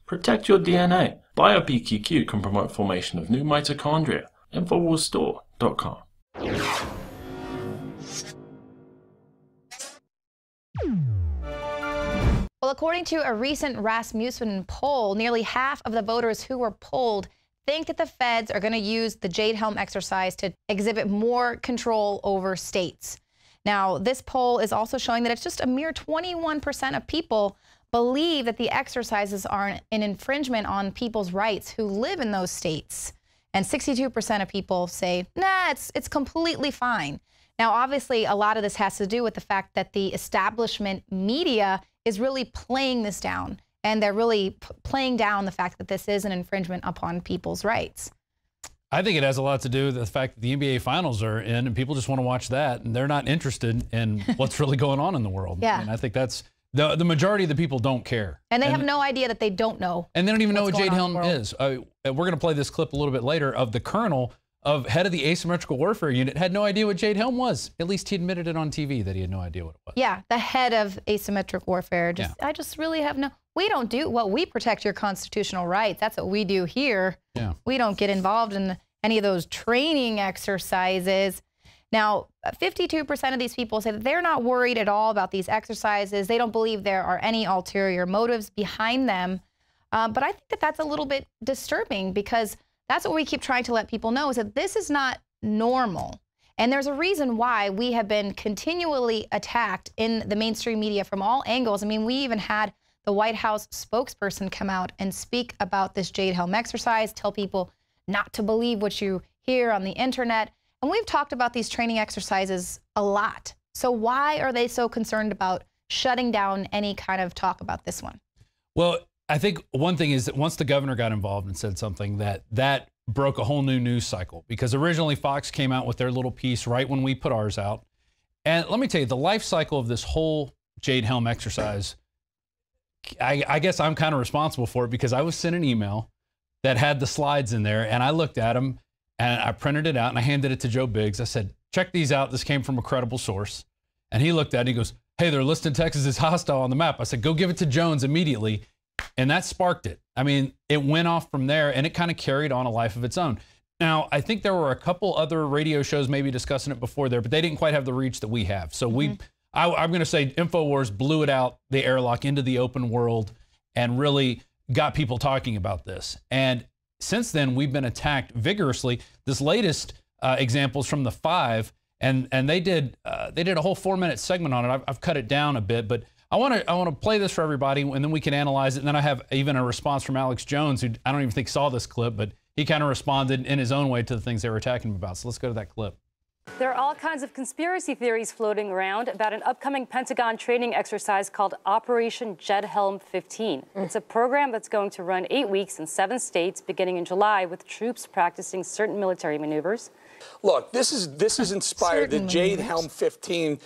Protect your DNA. BioPQQ can promote formation of new mitochondria. Infowarsstore.com. Well, according to a recent Rasmussen poll, nearly half of the voters who were polled think that the feds are going to use the Jade Helm exercise to exhibit more control over states. Now, this poll is also showing that it's just a mere 21% of people believe that the exercises are an infringement on people's rights who live in those states. And 62% of people say, nah, it's completely fine. Now, obviously, a lot of this has to do with the fact that the establishment media is really playing this down, and they're really playing down the fact that this is an infringement upon people's rights. I think it has a lot to do with the fact that the NBA Finals are in, and people just want to watch that, and they're not interested in what's really going on in the world. Yeah. And I think that's the majority of the people don't care. And they have no idea that they don't know. And they don't even know what Jade Helm is. We're going to play this clip a little bit later of the colonel of head of the asymmetrical warfare unit had no idea what Jade Helm was. At least he admitted it on TV that he had no idea what it was. Yeah, the head of asymmetric warfare. I just really have no, we don't do, well, we protect your constitutional rights. That's what we do here. Yeah. We don't get involved in any of those training exercises. Now, 52% of these people say that they're not worried at all about these exercises. They don't believe there are any ulterior motives behind them. But I think that that's a little bit disturbing, because that's what we keep trying to let people know, is that this is not normal. And there's a reason why we have been continually attacked in the mainstream media from all angles. I mean, we even had the White House spokesperson come out and speak about this Jade Helm exercise, tell people not to believe what you hear on the internet. And we've talked about these training exercises a lot. So why are they so concerned about shutting down any kind of talk about this one? Well, I think one thing is that once the governor got involved and said something, that broke a whole new news cycle, because originally Fox came out with their little piece right when we put ours out. And let me tell you, the life cycle of this whole Jade Helm exercise, I guess I'm kind of responsible for it, because I was sent an email that had the slides in there, and I looked at them and I printed it out and I handed it to Joe Biggs. I said, check these out. This came from a credible source. And he looked at it and he goes, hey, they're listing Texas as hostile on the map. I said, go give it to Jones immediately. And that sparked it. I mean, it went off from there, and it kind of carried on a life of its own. Now, I think there were a couple other radio shows maybe discussing it before there, but they didn't quite have the reach that we have. So I'm going to say Infowars blew it out, the airlock, into the open world, and really got people talking about this. And since then, we've been attacked vigorously. This latest example is from the Five, and they did a whole 4-minute segment on it. I've cut it down a bit, but I want to play this for everybody, and then we can analyze it. And then I have even a response from Alex Jones, who I don't even think saw this clip, but he kind of responded in his own way to the things they were attacking him about. So let's go to that clip. There are all kinds of conspiracy theories floating around about an upcoming Pentagon training exercise called Operation Jade Helm 15. It's a program that's going to run 8 weeks in 7 states beginning in July, with troops practicing certain military maneuvers. Look, this is inspired. The Jade Helm 15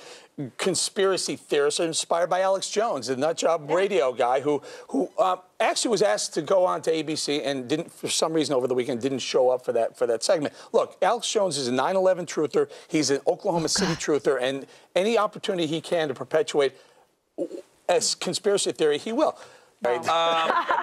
conspiracy theorists are inspired by Alex Jones, the nutjob radio guy who actually was asked to go on to ABC and didn't, for some reason over the weekend, didn't show up for that segment. Look, Alex Jones is a 9/11 truther. He's an Oklahoma City truther, and any opportunity he can to perpetuate a conspiracy theory, he will.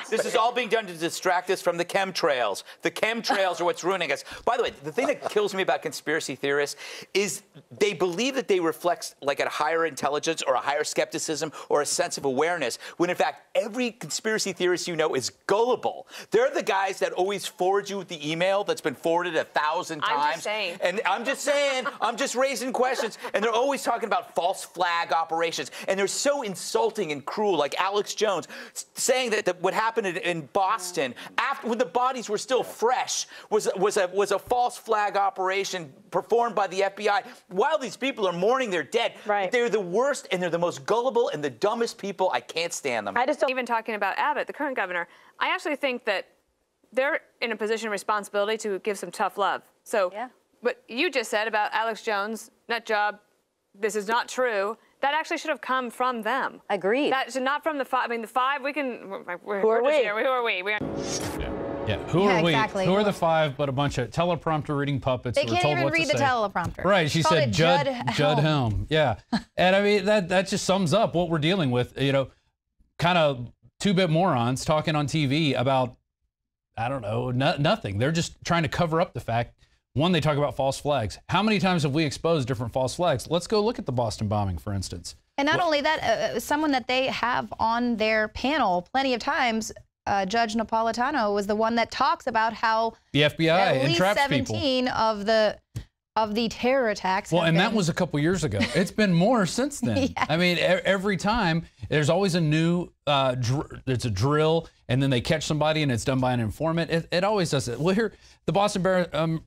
This is all being done to distract us from the chemtrails. The chemtrails are what's ruining us. By the way, the thing that kills me about conspiracy theorists is they believe that they reflect like a higher intelligence or a higher skepticism or a sense of awareness, when in fact every conspiracy theorist you know is gullible. They're the guys that always forward you the email that's been forwarded 1,000 times. I'm just saying. And I'm just saying, I'm just raising questions. And they're always talking about false flag operations. And they're so insulting and cruel, like Alex Jones, saying that what happened in Boston, after when the bodies were still fresh, was a false flag operation performed by the FBI while these people are mourning their dead. Right. They're the worst, and they're the most gullible and the dumbest people. I can't stand them. I just don't even talking about Abbott, the current governor. I actually think that they're in a position of responsibility to give some tough love. So, yeah. What you just said about Alex Jones, nut job, this is not true. That actually should have come from them. Agreed. That should not from the Five. I mean, the Five, we can. Who are we? Who are we? Yeah, who are we? Exactly. Who are the Five but a bunch of teleprompter reading puppets? They who are can't told even what read to the say. teleprompter. Right, she said Jade Helm. Yeah, and I mean that just sums up what we're dealing with. You know, kind of two-bit morons talking on TV about, I don't know, nothing. They're just trying to cover up the fact. One, they talk about false flags. How many times have we exposed different false flags? Let's go look at the Boston bombing, for instance. And not only that, someone that they have on their panel plenty of times, Judge Napolitano, was the one that talks about how the FBI at least entraps 17 people of the terror attacks. Well, and that was a couple years ago. It's been more since then. Yeah. I mean, every time there's always a new, it's a drill, and then they catch somebody and it's done by an informant. It always does it. Well, here, the Boston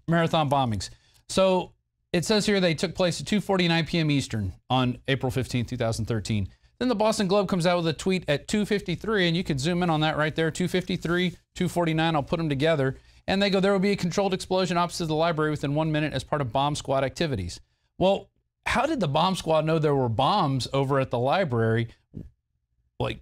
Marathon bombings. So it says here they took place at 2:49 p.m. Eastern on April 15, 2013. Then the Boston Globe comes out with a tweet at 2:53, and you can zoom in on that right there, 2:53, 2:49, I'll put them together. And they go, there will be a controlled explosion opposite the library within 1 minute as part of bomb squad activities. Well, how did the bomb squad know there were bombs over at the library like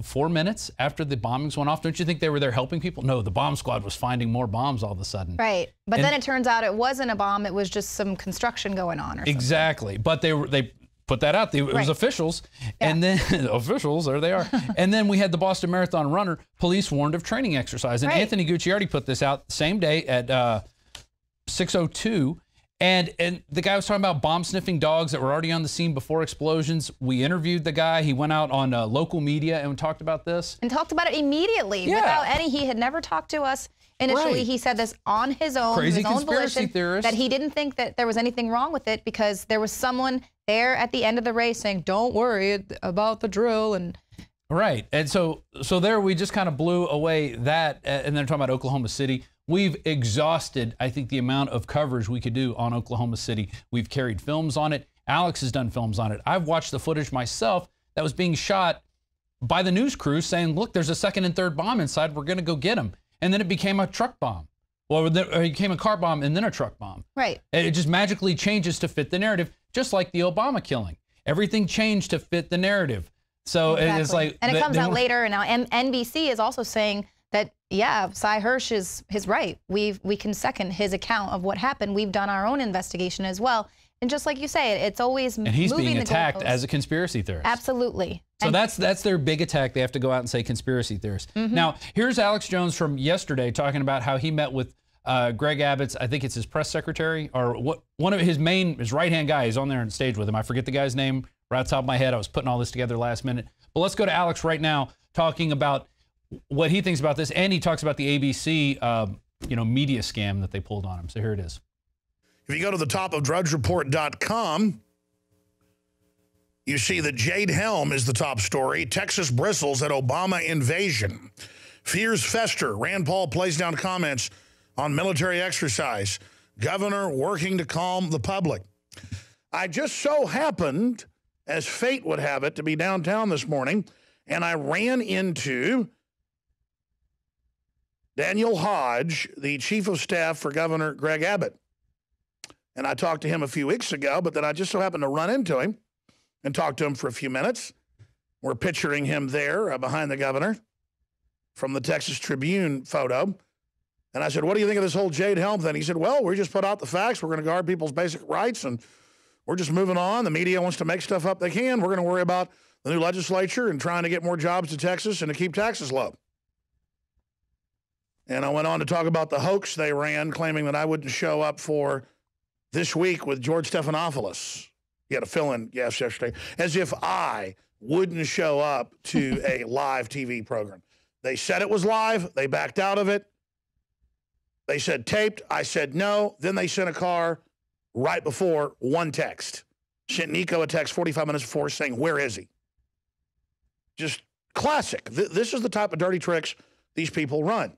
4 minutes after the bombings went off? Don't you think they were there helping people? No, the bomb squad was finding more bombs all of a sudden. Right. But then it turns out it wasn't a bomb. It was just some construction going on or something. Exactly. But they put that out. It was officials. Yeah. And then officials, there they are. And then we had the Boston Marathon runner. Police warned of training exercise. And Anthony Gucciardi put this out the same day at 6:02. And the guy was talking about bomb sniffing dogs that were already on the scene before explosions. We interviewed the guy. He went out on local media and talked about this. And talked about it immediately without any. He had never talked to us initially. Right. He said this on his own, Crazy his own conspiracy volition, theorist. that he didn't think that there was anything wrong with it because there was someone there at the end of the race saying, "Don't worry about the drill." And right. And so there we just kind of blew away that. And then talking about Oklahoma City. We've exhausted, I think, the amount of coverage we could do on Oklahoma City. We've carried films on it. Alex has done films on it. I've watched the footage myself that was being shot by the news crew saying, look, there's a second and third bomb inside. We're going to go get them. And then it became a truck bomb. Or it became a car bomb and then a truck bomb. Right. It just magically changes to fit the narrative, just like the Obama killing. Everything changed to fit the narrative. So it's like... And it comes out later, and now NBC is also saying that, yeah, Cy Hirsch is right. We can second his account of what happened. We've done our own investigation as well. And just like you say, it's always moving the goalposts. And he's being attacked as a conspiracy theorist. Absolutely. So that's their big attack. They have to go out and say conspiracy theorists. Now, here's Alex Jones from yesterday talking about how he met with Greg Abbott's, I think it's his press secretary, or one of his right-hand guy. He's on there on stage with him. I forget the guy's name right off the top of my head. I was putting all this together last minute. But let's go to Alex right now talking about what he thinks about this, and he talks about the ABC, media scam that they pulled on him. So here it is. If you go to the top of drudgereport.com, you see that Jade Helm is the top story. Texas bristles at Obama invasion. Fears fester. Rand Paul plays down comments on military exercise. Governor working to calm the public. I just so happened, as fate would have it, to be downtown this morning, and I ran into Daniel Hodge, the chief of staff for Governor Greg Abbott. And I talked to him a few weeks ago, but then I just so happened to run into him and talk to him for a few minutes. We're picturing him there behind the governor from the Texas Tribune photo. And I said, what do you think of this whole Jade Helm thing? He said, well, we just put out the facts. We're going to guard people's basic rights, and we're just moving on. The media wants to make stuff up they can. We're going to worry about the new legislature and trying to get more jobs to Texas and to keep taxes low. And I went on to talk about the hoax they ran, claiming that I wouldn't show up for This Week with George Stephanopoulos. He had a fill-in guest yesterday, as if I wouldn't show up to a live TV program. They said it was live. They backed out of it. They said taped. I said no. Then they sent a car right before, one text. Sent Nico a text 45 minutes before saying, where is he? Just classic. This is the type of dirty tricks these people run.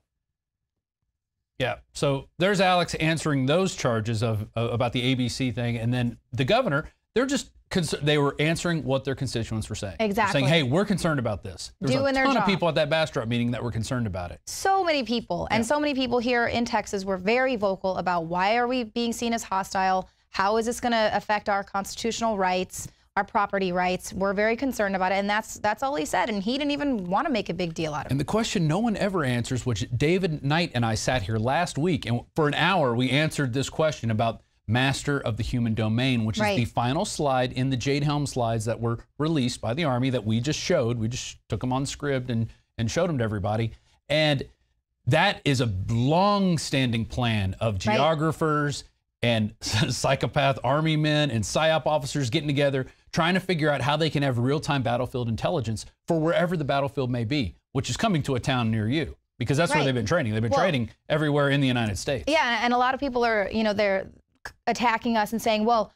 Yeah, so there's Alex answering those charges about the ABC thing, and then the governor, they were answering what their constituents were saying. Exactly. Saying, hey, we're concerned about this. There's a ton of people at that Bastrop meeting that were concerned about it. So many people, and so many people here in Texas were very vocal about why are we being seen as hostile? How is this going to affect our constitutional rights, our property rights? We're very concerned about it, and that's all he said, and he didn't even want to make a big deal out of it. And the question no one ever answers, which David Knight and I sat here last week, and for an hour we answered this question about master of the human domain, which is the final slide in the Jade Helm slides that were released by the Army that we just showed. We just took them on script and and showed them to everybody. And that is a long-standing plan of geographers and psychopath army men and PSYOP officers getting together, trying to figure out how they can have real-time battlefield intelligence for wherever the battlefield may be, which is coming to a town near you, because that's where they've been training. They've been training everywhere in the United States. Yeah, and a lot of people are, they're attacking us and saying, well,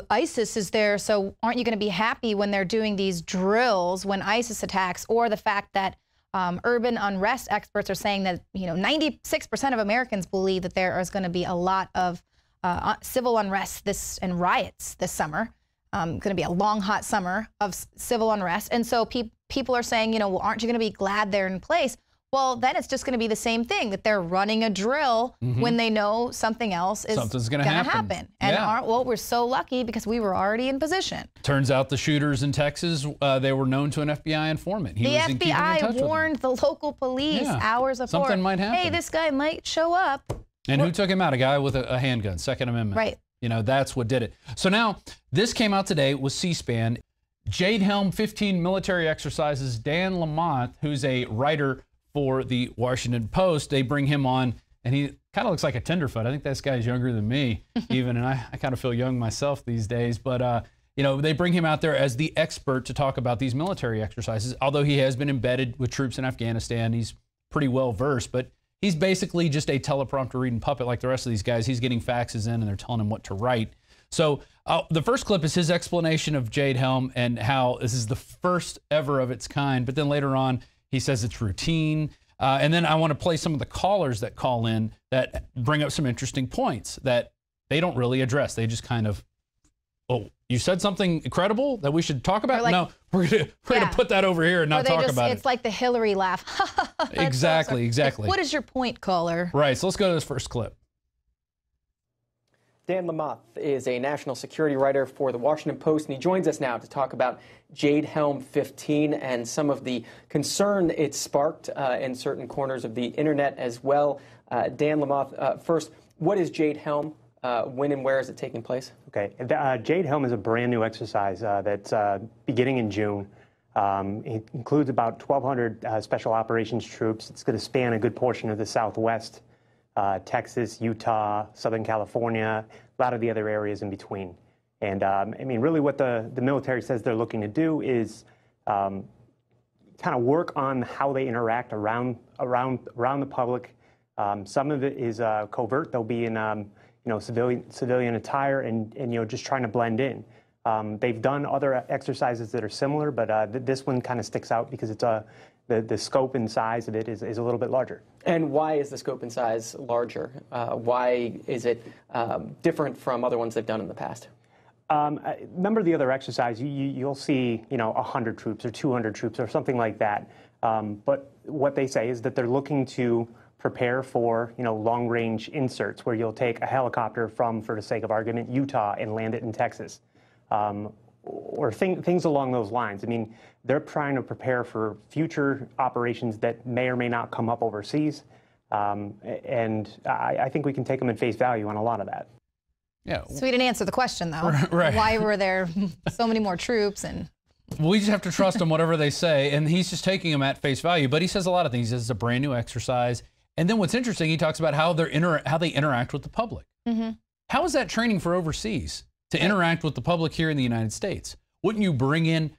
ISIS is there, so aren't you going to be happy when they're doing these drills when ISIS attacks? Or the fact that urban unrest experts are saying that 96% of Americans believe that there is going to be a lot of civil unrest and riots this summer. Going to be a long, hot summer of civil unrest, and so people are saying, well, aren't you going to be glad they're in place? Well, then it's just going to be the same thing, that they're running a drill when they know something else is going to happen. And we're so lucky because we were already in position. Turns out the shooters in Texas, they were known to an FBI informant. The FBI warned the local police hours before. Something might happen. Hey, this guy might show up. And who took him out? A guy with a handgun, Second Amendment. Right. That's what did it. So now, this came out today with C-SPAN. Jade Helm 15 military exercises. Dan Lamont, who's a writer for the Washington Post, they bring him on, and he kind of looks like a tenderfoot. I think this guy's younger than me, even, and I kind of feel young myself these days. But, they bring him out there as the expert to talk about these military exercises, although he has been embedded with troops in Afghanistan. He's pretty well versed, but he's basically just a teleprompter reading puppet like the rest of these guys. He's getting faxes in, and they're telling him what to write. So the first clip is his explanation of Jade Helm and how this is the first ever of its kind. But then later on, he says it's routine. And then I want to play some of the callers that call in that bring up some interesting points that they don't really address. They just kind of, oh, you said something incredible that we should talk about? No, we're gonna put that over here and not talk about it. It's like the Hillary laugh. Exactly. What is your point, caller? Right, so let's go to this first clip. Dan Lamont is a national security writer for the Washington Post, and he joins us now to talk about Jade Helm 15 and some of the concern it sparked in certain corners of the internet as well. Dan Lamont, first, what is Jade Helm? When and where is it taking place? Okay, Jade Helm is a brand new exercise that's beginning in June. It includes about 1,200 special operations troops. It's going to span a good portion of the Southwest. Texas, Utah, Southern California, a lot of the other areas in between. And really what the military says they're looking to do is kind of work on how they interact around the public. Some of it is covert. They'll be in civilian attire and just trying to blend in. They've done other exercises that are similar, but this one kind of sticks out because it's the scope and size of it is a little bit larger. And why is the scope and size larger? Why is it different from other ones they've done in the past? Remember the other exercise, you'll see 100 troops or 200 troops or something like that. But what they say is that they're looking to prepare for long-range inserts where you'll take a helicopter from, for the sake of argument, Utah and land it in Texas. Or things along those lines. I mean, they're trying to prepare for future operations that may or may not come up overseas. And I think we can take them at face value on a lot of that. Yeah. So we didn't answer the question, though. Right. Why were there so many more troops? And we just have to trust them, whatever they say. And he's just taking them at face value. But he says a lot of things. He says it's a brand new exercise. And then what's interesting, he talks about how they interact with the public. Mm-hmm. How is that training for overseas? To interact with the public here in the United States? Wouldn't you bring in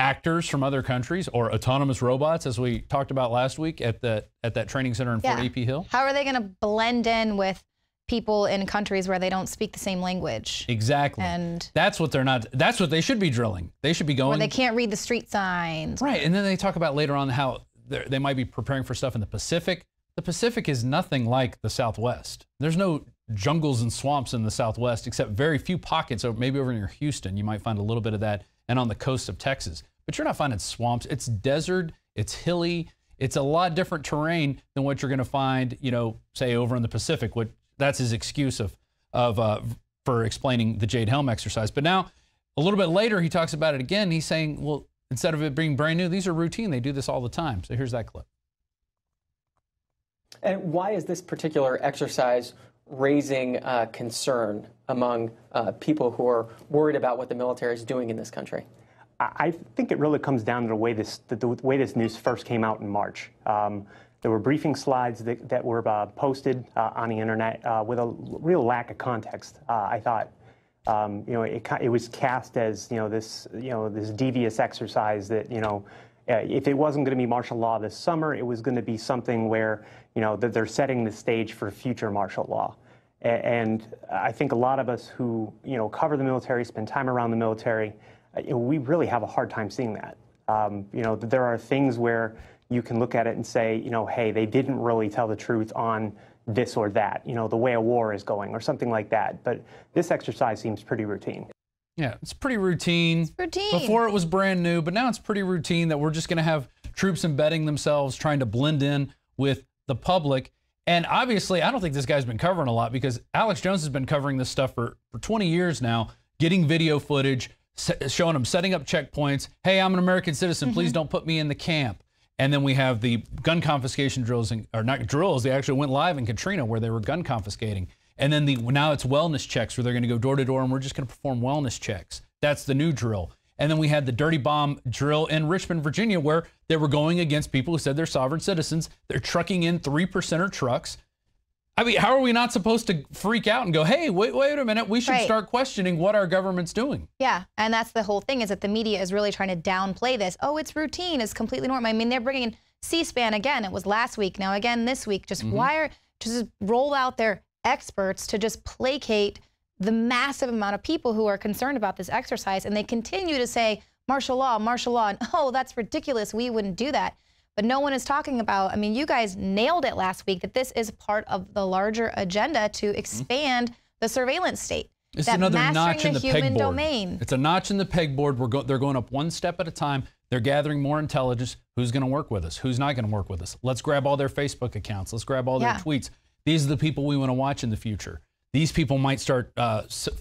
actors from other countries or autonomous robots, as we talked about last week at that training center in Fort AP Hill? How are they going to blend in with people in countries where they don't speak the same language? Exactly. And that's what they're not. That's what they should be drilling. They should be going. Or they can't read the street signs. Right. And then they talk about later on how they might be preparing for stuff in the Pacific. The Pacific is nothing like the Southwest. There's no jungles and swamps in the Southwest, except very few pockets. So maybe over near Houston, you might find a little bit of that, and on the coast of Texas. But you're not finding swamps. It's desert. It's hilly. It's a lot different terrain than what you're going to find, say over in the Pacific. That's his excuse for explaining the Jade Helm exercise. But now, a little bit later, he talks about it again. He's saying, well, instead of it being brand new, these are routine. They do this all the time. So here's that clip. And why is this particular exercise raising concern among people who are worried about what the military is doing in this country? I think it really comes down to the way this news first came out in March. There were briefing slides that were posted on the internet with a real lack of context. I thought, it was cast as this devious exercise that if it wasn't going to be martial law this summer, it was going to be something where that they're setting the stage for future martial law. And I think a lot of us who cover the military, spend time around the military, we really have a hard time seeing that. There are things where you can look at it and say, hey, they didn't really tell the truth on this or that, the way a war is going or something like that. But this exercise seems pretty routine. Yeah, it's pretty routine. It's routine. Before it was brand new, but now it's pretty routine that we're just going to have troops embedding themselves, trying to blend in with the public. And obviously, I don't think this guy's been covering a lot because Alex Jones has been covering this stuff for 20 years now, getting video footage, showing them setting up checkpoints. Hey, I'm an American citizen. Please don't put me in the camp. And then we have the gun confiscation drills, or not drills, they actually went live in Katrina where they were gun confiscating. And then now it's wellness checks where they're going to go door to door and we're just going to perform wellness checks. That's the new drill. And then we had the dirty bomb drill in Richmond, Virginia, where they were going against people who said they're sovereign citizens. They're trucking in 3%er trucks. I mean, how are we not supposed to freak out and go, hey, wait a minute, we should start questioning what our government's doing? Yeah, and that's the whole thing, is that the media is really trying to downplay this. Oh, it's routine, it's completely normal. I mean, they're bringing in C-SPAN again. It was last week, now again this week. Just just roll out their experts to just placate the massive amount of people who are concerned about this exercise, and they continue to say martial law, and oh, that's ridiculous, we wouldn't do that. But no one is talking about, I mean, you guys nailed it last week, that this is part of the larger agenda to expand the surveillance state. It's another notch in the pegboard. Domain. It's a notch in the pegboard. They're going up one step at a time. They're gathering more intelligence. Who's going to work with us? Who's not going to work with us? Let's grab all their Facebook accounts. Let's grab all their tweets. These are the people we want to watch in the future. These people might start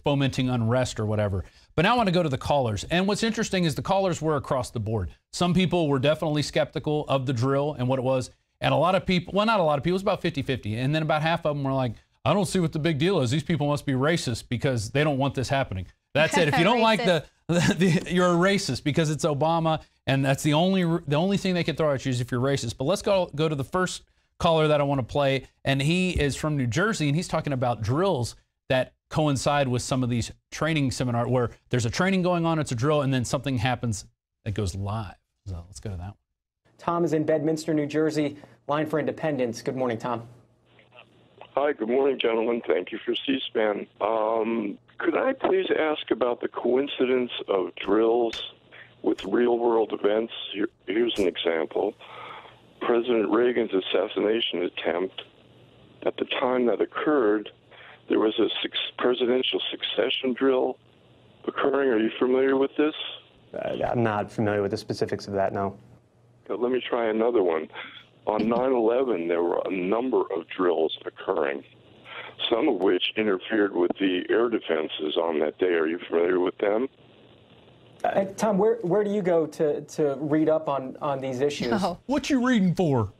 fomenting unrest or whatever. But now I want to go to the callers. And what's interesting is the callers were across the board. Some people were definitely skeptical of the drill and what it was. And a lot of people, well, not a lot of people, it was about 50-50. And then about half of them were like, I don't see what the big deal is. These people must be racist because they don't want this happening. That's it. If you don't like you're a racist because it's Obama, and that's the only thing they can throw at you is if you're racist. But let's go to the first caller that I want to play, and he is from New Jersey, and he's talking about drills that coincide with some of these training seminars where there's a training going on, it's a drill, and then something happens that goes live. So let's go to that one. Tom is in Bedminster, New Jersey. Line for Independence. Good morning, Tom. Hi, good morning, gentlemen. Thank you for C-SPAN. Could I please ask about the coincidence of drills with real-world events? Here's an example. President Reagan's assassination attempt, at the time that occurred, there was a presidential succession drill occurring. Are you familiar with this? I'm not familiar with the specifics of that, no. Okay, let me try another one. On 9/11, there were a number of drills occurring, some of which interfered with the air defenses on that day. Are you familiar with them? Tom, where do you go to read up on these issues? No. What you reading for?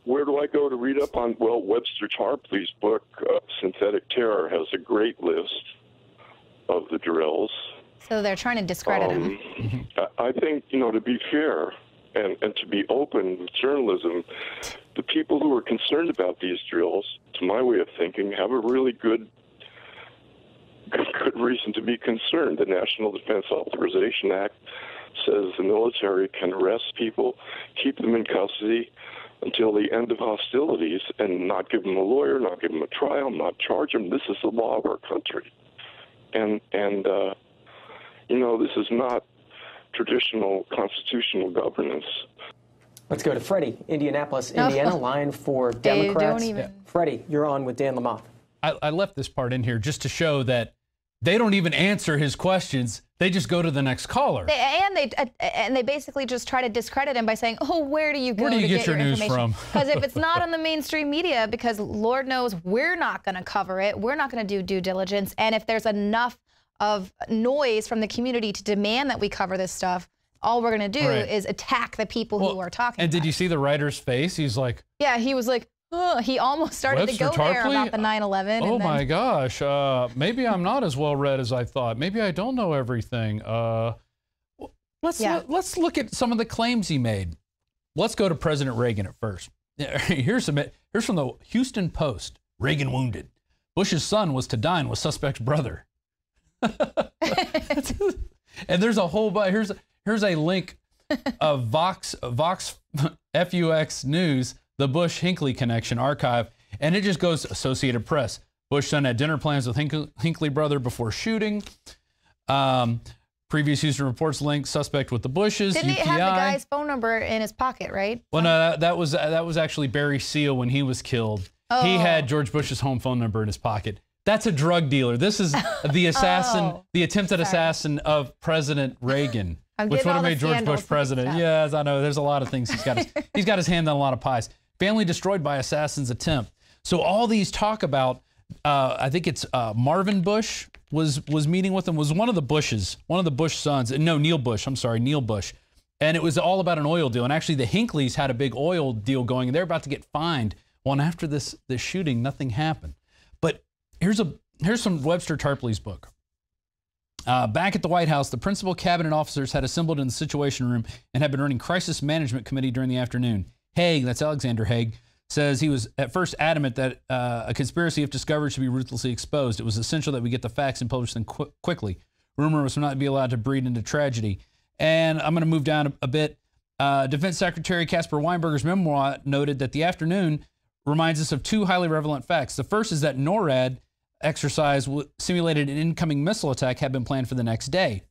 Where do I go to read up on? Well, Webster Tarpley's book, Synthetic Terror, has a great list of the drills. So they're trying to discredit him. I think, to be fair and to be open with journalism, the people who are concerned about these drills, to my way of thinking, have a really good reason to be concerned. The National Defense Authorization Act says the military can arrest people, keep them in custody until the end of hostilities, and not give them a lawyer, not give them a trial, not charge them. This is the law of our country. And this is not traditional constitutional governance. Let's go to Freddie, Indianapolis, Indiana, line for Democrats. Freddie, you're on with Dan Lamothe. I left this part in here just to show that they don't even answer his questions. They just go to the next caller. They basically just try to discredit him by saying, oh, where do you go to get your news from? Because if it's not on the mainstream media, because Lord knows we're not going to cover it, we're not going to do due diligence, and if there's enough of noise from the community to demand that we cover this stuff, all we're going to do is attack the people who are talking And about did you see the writer's face? He's like... Yeah, he was like... he almost started to go there about the 9/11. Oh my gosh, maybe I'm not as well read as I thought. Maybe I don't know everything. Let's look at some of the claims he made. Let's go to President Reagan at first. Here's from the Houston Post. Reagan wounded. Bush's son was to dine with suspect's brother. And there's a whole here's a link of Vox FUX News, the Bush Hinckley connection archive, and it just goes Associated Press. Bush son had dinner plans with Hinckley brother before shooting. Previous Houston reports link suspect with the Bushes. Didn't he have the guy's phone number in his pocket, right? Well, no, that was actually Barry Seal when he was killed. Oh. He had George Bush's home phone number in his pocket. That's a drug dealer. This is the assassin, the attempted assassin of President Reagan, which would have made George Bush president. Yes, I know. There's a lot of things he's got his hand on a lot of pies. Family destroyed by assassin's attempt. So all these talk about, I think it's Marvin Bush was meeting with him, was one of the Bushes, one of the Bush sons. No, Neil Bush. I'm sorry, Neil Bush. And it was all about an oil deal. And actually, the Hinkleys had a big oil deal going, and they're about to get fined. Well, and after this shooting, nothing happened. But here's some Webster Tarpley's book. Back at the White House, the principal cabinet officers had assembled in the Situation Room and had been running crisis management committee during the afternoon. Haig, that's Alexander Haig, says he was at first adamant that a conspiracy, if discovered, should be ruthlessly exposed. It was essential that we get the facts and publish them quickly. Rumor must not be allowed to breed into tragedy. And I'm going to move down a bit. Defense Secretary Caspar Weinberger's memoir noted that the afternoon reminds us of two highly relevant facts. The first is that NORAD exercise simulated an incoming missile attack had been planned for the next day.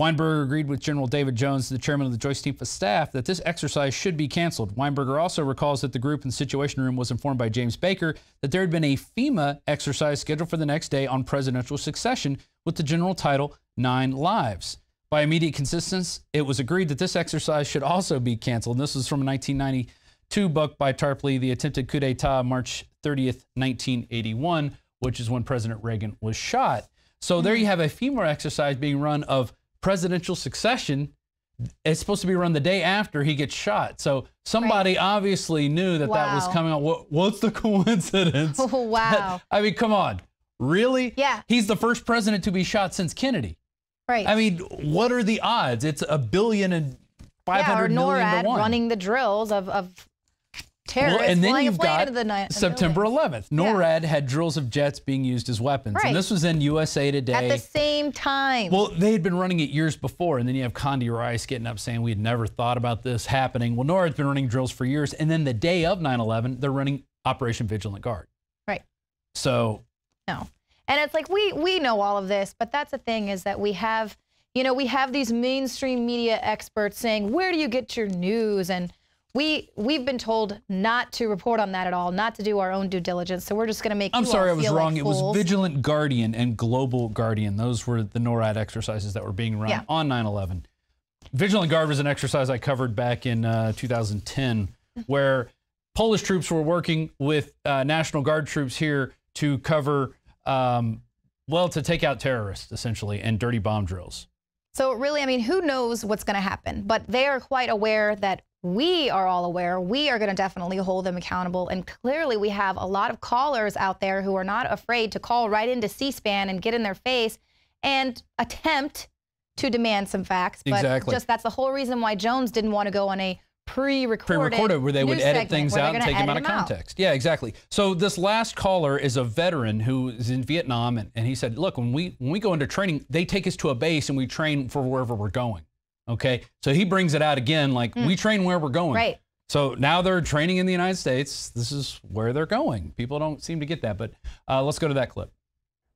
Weinberger agreed with General David Jones, the chairman of the Joint Chiefs of Staff, that this exercise should be canceled. Weinberger also recalls that the group in the Situation Room was informed by James Baker that there had been a FEMA exercise scheduled for the next day on presidential succession with the general title 9 Lives. By immediate consensus, it was agreed that this exercise should also be canceled. And this was from a 1992 book by Tarpley, The Attempted Coup d'etat, March 30th, 1981, which is when President Reagan was shot. So there you have a FEMA exercise being run of presidential succession. It's supposed to be run the day after he gets shot. So somebody obviously knew that that was coming out. What's the coincidence? Oh, wow. I mean, come on. Really? Yeah. He's the first president to be shot since Kennedy. Right. I mean, what are the odds? It's 1 billion and 500 million NORAD to 1. running the drills of terrorists. Well, and then you've got September 11th. NORAD had drills of jets being used as weapons. Right. And this was in USA Today. At the same time. Well, they had been running it years before. And then you have Condi Rice getting up saying we had never thought about this happening. Well, NORAD's been running drills for years. And then the day of 9/11, they're running Operation Vigilant Guard. Right. So. No. And it's like we know all of this, but that's the thing is that we have these mainstream media experts saying, where do you get your news? And we've been told not to report on that at all, not to do our own due diligence. So we're just going to make. I'm sorry, I was wrong. Like it was Vigilant Guardian and Global Guardian. Those were the NORAD exercises that were being run on 9/11. Vigilant Guard was an exercise I covered back in 2010, where Polish troops were working with National Guard troops here to cover, to take out terrorists, essentially, and dirty bomb drills. So really, I mean, who knows what's going to happen? But they are quite aware that we are all aware. We are going to definitely hold them accountable. And clearly, we have a lot of callers out there who are not afraid to call right into C-SPAN and get in their face and attempt to demand some facts. But exactly. That's the whole reason why Jones didn't want to go on a pre-recorded where they would edit things out and take them out of context. Yeah, exactly. So this last caller is a veteran who is in Vietnam, and he said, look, when we go into training, they take us to a base and we train for wherever we're going. Okay, so he brings it out again, like we train where we're going. Right. So now they're training in the United States. This is where they're going. People don't seem to get that, but let's go to that clip.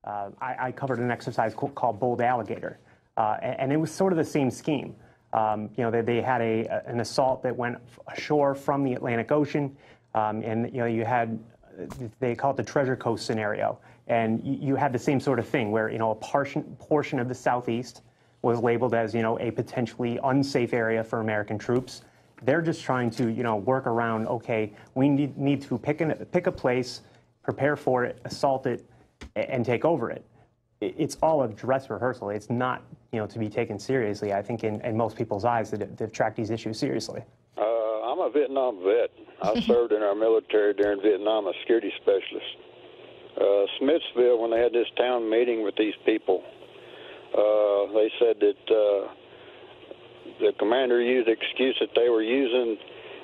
I covered an exercise called Bold Alligator, and it was sort of the same scheme. They had an assault that went ashore from the Atlantic Ocean, and you had, they call it the Treasure Coast scenario, and you had the same sort of thing where a portion of the southeast was labeled as a potentially unsafe area for American troops. They're just trying to work around. Okay, we need to pick a place, prepare for it, assault it, and take over it. It's all a dress rehearsal. It's not, to be taken seriously, I think, in most people's eyes that track these issues seriously. I'm a Vietnam vet. I served in our military during Vietnam, a security specialist. Smithsville, when they had this town meeting with these people, they said that the commander used the excuse that they were using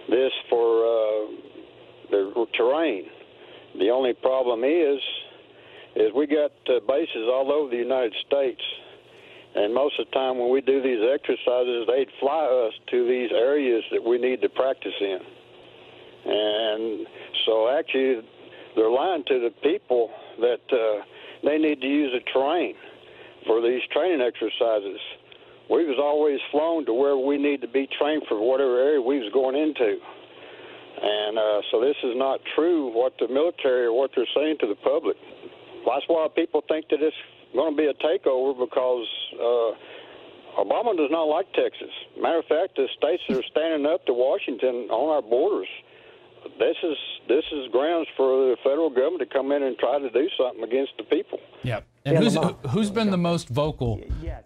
this for the terrain. The only problem is we got bases all over the United States, and most of the time when we do these exercises, they'd fly us to these areas that we need to practice in. And so actually they're lying to the people that they need to use the terrain for these training exercises. We was always flown to where we need to be trained for whatever area we was going into. And so this is not true what the military or what they're saying to the public. That's why people think that it's going to be a takeover, because Obama does not like Texas. Matter of fact, the states that are standing up to Washington on our borders, this is grounds for the federal government to come in and try to do something against the people. Yeah. And who's been the most vocal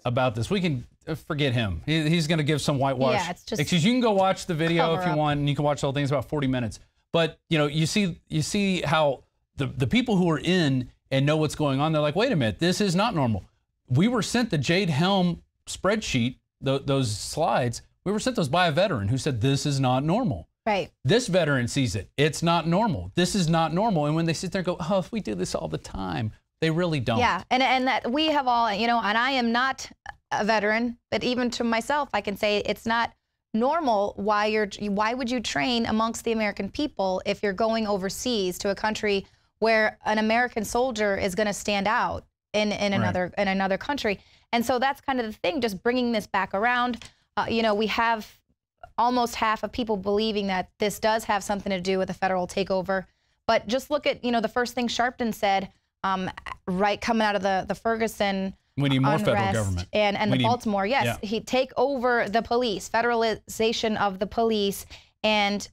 about this? We can forget him. He's going to give some whitewash. Yeah, it's just excuse. You can go watch the video if you up. want, and you can watch the whole thing. It's about 40 minutes. But you know, you see how the people who are in and know what's going on, they're like, wait a minute, this is not normal. We were sent the Jade Helm spreadsheet, those slides. We were sent those by a veteran who said this is not normal. Right. This veteran sees it. It's not normal. This is not normal. And when they sit there and go, oh, if we do this all the time, they really don't. Yeah, and that we have all, you know, and I am not a veteran, but even to myself, I can say it's not normal why would you train amongst the American people if you're going overseas to a country where an American soldier is going to stand out in another country. And so that's kind of the thing, just bringing this back around. You know, we have almost half of people believing that this does have something to do with a federal takeover. But just look at, you know, the first thing Sharpton said, right coming out of the Ferguson we need more federal unrest government. And the Baltimore, yes, yeah. He'd take over the police, federalization of the police. And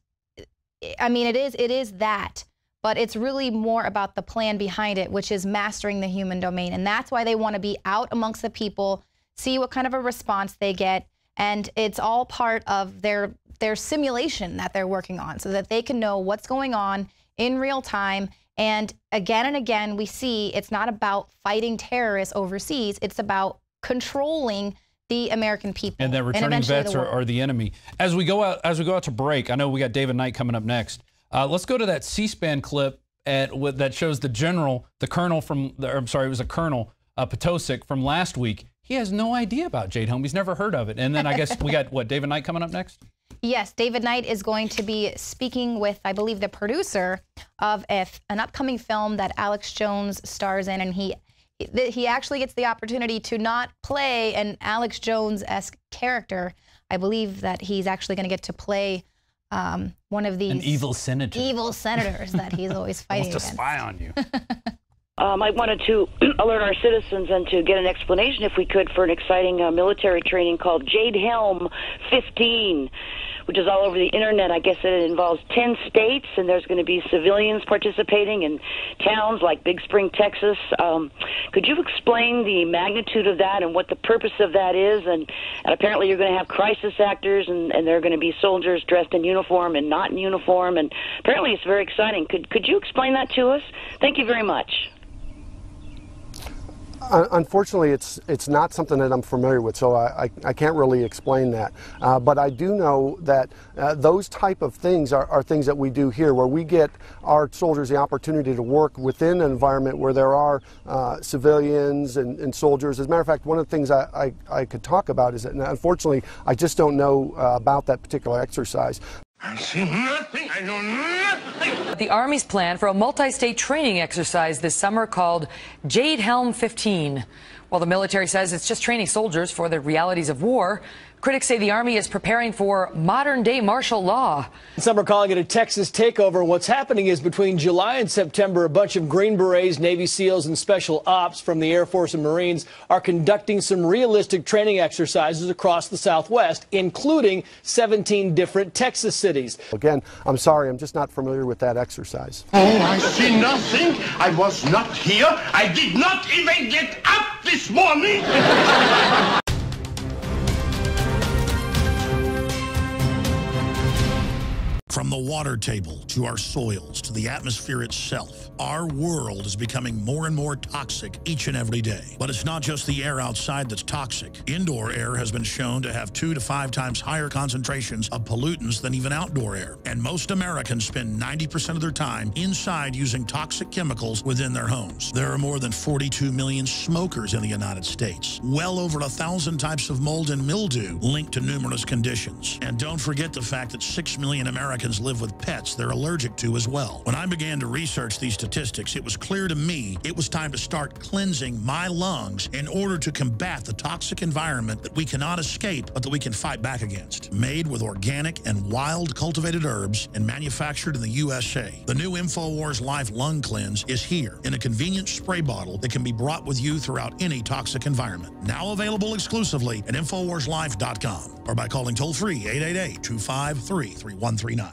I mean, it is that, but it's really more about the plan behind it, which is mastering the human domain. And that's why they want to be out amongst the people, see what kind of a response they get. And it's all part of their simulation that they're working on so that they can know what's going on in real time. And again, we see it's not about fighting terrorists overseas. It's about controlling the American people. And that returning vets are the enemy. As we go out to break, I know we got David Knight coming up next. Let's go to that C-SPAN clip that shows the colonel from, I'm sorry, it was a Colonel Potosik from last week. He has no idea about Jade Helm. He's never heard of it. And then I guess we got, what, David Knight coming up next? Yes, David Knight is going to be speaking with, I believe, the producer of an upcoming film that Alex Jones stars in. And he actually gets the opportunity to not play an Alex Jones-esque character. I believe that he's actually going to get to play one of these... An evil senator. Evil senators that he's always fighting against. To spy on you. I wanted to alert our citizens and to get an explanation, if we could, for an exciting military training called Jade Helm 15, which is all over the internet. I guess it involves 10 states, and there's going to be civilians participating in towns like Big Spring, Texas. Could you explain the magnitude of that and what the purpose of that is? And apparently you're going to have crisis actors, and there are going to be soldiers dressed in uniform and not in uniform, and apparently it's very exciting. Could you explain that to us? Thank you very much. Unfortunately, it's not something that I'm familiar with, so I can't really explain that. But I do know that those type of things are things that we do here, where we get our soldiers the opportunity to work within an environment where there are civilians and soldiers. As a matter of fact, one of the things I could talk about is that, unfortunately, I just don't know about that particular exercise. I see nothing. I know nothing. The Army's plan for a multi-state training exercise this summer called Jade Helm 15. While the military says it's just training soldiers for the realities of war, critics say the Army is preparing for modern-day martial law. Some are calling it a Texas takeover. What's happening is between July and September, a bunch of Green Berets, Navy SEALs, and Special Ops from the Air Force and Marines are conducting some realistic training exercises across the Southwest, including 17 different Texas cities. Again, I'm sorry, I'm just not familiar with that exercise. Oh, I see nothing. I was not here. I did not even get up this morning. From the water table, to our soils, to the atmosphere itself. Our world is becoming more and more toxic each and every day. But it's not just the air outside that's toxic. Indoor air has been shown to have 2 to 5 times higher concentrations of pollutants than even outdoor air. And most Americans spend 90% of their time inside using toxic chemicals within their homes. There are more than 42 million smokers in the United States. Well over 1,000 types of mold and mildew linked to numerous conditions. And don't forget the fact that 6 million Americans live with pets they're allergic to as well. When I began to research these statistics, it was clear to me it was time to start cleansing my lungs in order to combat the toxic environment that we cannot escape, but that we can fight back against. Made with organic and wild cultivated herbs and manufactured in the USA, the new Infowars Life Lung Cleanse is here in a convenient spray bottle that can be brought with you throughout any toxic environment. Now available exclusively at InfoWarsLife.com or by calling toll-free 888-253-3139.